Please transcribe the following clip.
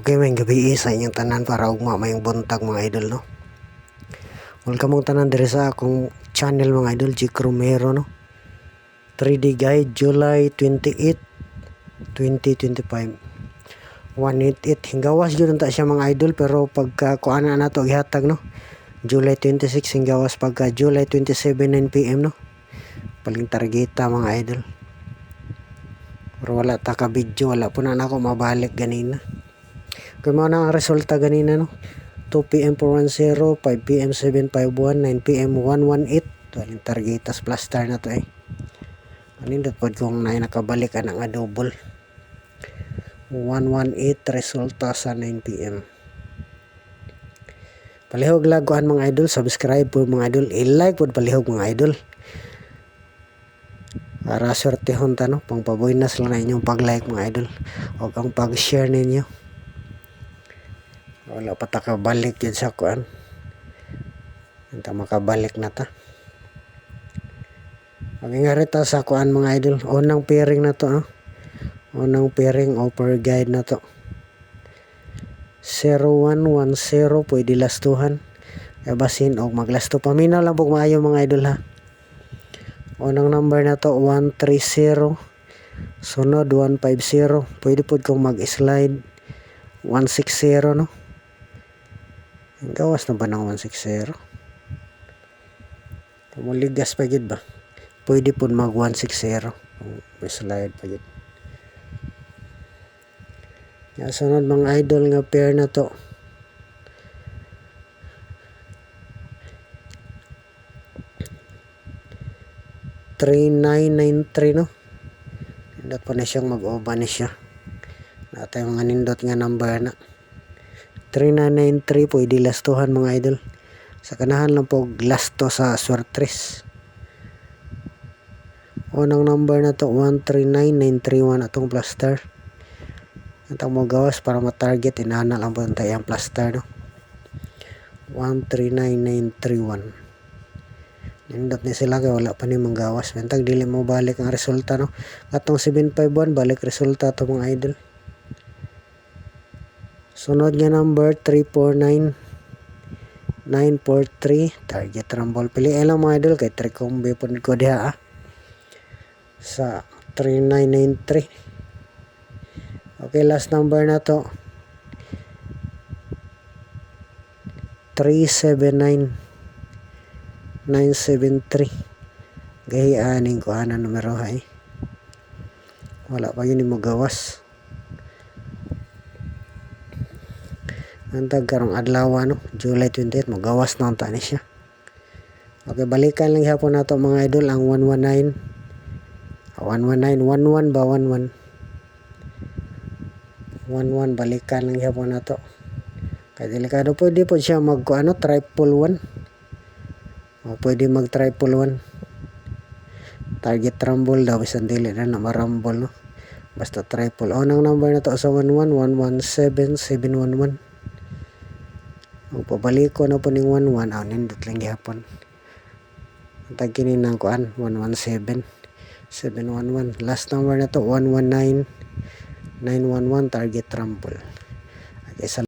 Okay, may gabi sa inyong tanan para ugma mayong buntag mga idol, no. Welcome mong tanan diri sa akong channel mga idol, Jake Romero, no. 3D guide July 28, 2025. 188 hinggawas jud ta siya mga idol, pero pagka kuana na to gihatag, no. July 26 hinggawas pagka July 27 9 PM, no. Paling targeta mga idol. Pero wala ta ka video, wala po na ako mabalik ganina. Kung mo na ang resulta ganina, no. 2 PM 410, 5 PM 751, 9 PM 118. Waling targetas plus star na to eh. Anindot pod kung na nakabalik ka nga double. 118 resulta sa 9 PM. Palihog laguan mga idol, subscribe po mga idol, i-like pod palihog mga idol. Para swertehon ta, no, pang pabuinas lang na inyong pag-like mga idol o ang pag-share ninyo. Wala pa ta kabalik yun sa kuan. Anta makabalik na ta. Magingari ta sa kuan mga idol. Unang pairing na to, no? Unang pairing offer guide na to. 0110 pwede lastuhan. Kaya basin o maglasto. Paminaw lang po maayo mga idol, ha. Unang number na to 130. Sunod 150. Pwede po kung mag-slide 160, no. Gawas na ba ng 160? Muligas pa gid ba? Pwede po mag 160. May slide pa gid. Yung sunod mga idol nga pair na to. $3993, no? Nindot po na siyang mag-oba na siya. Natay mga nindot nga number na. 3993 pwede lastuhan mga idol. Sa kanahan lang po lasto sa swertres. Unang number na to 139931 atong plus star. Atong mo gawas para ma-target inana lang po tayo ang plus star, no. 139931. Nindot ni sila kay wala pa ni manggawas. Bentag dili mo balik ang resulta, no. Atong 751 balik resulta to mga idol. Sunod nga number 349 943 target rumble. Piliin lang mga idol kay trikombi po ko diha sa 3993. Okay, last number na to 379 973. Gahianing ko ana numero hay. Wala pa yun mo gawas. Antag karong adlaw, no, July 28 magawas na ta ni siya. Okay, balikan lang hapon nato mga idol ang 119 11 ba 11 balikan lang hapon nato. Kay delikado pwede po siya mag ano triple 1. O pwede mag triple 1. Target rumble daw bisan dili na marumble, no. Basta triple. Unang number na to sa 11 117 711. Ang pabalik ko na po ng 11, nindot lang gihapon. Ang tagkinin ng kuan, 117, 711. Last number na to, 119, 911, target rumble. Okay,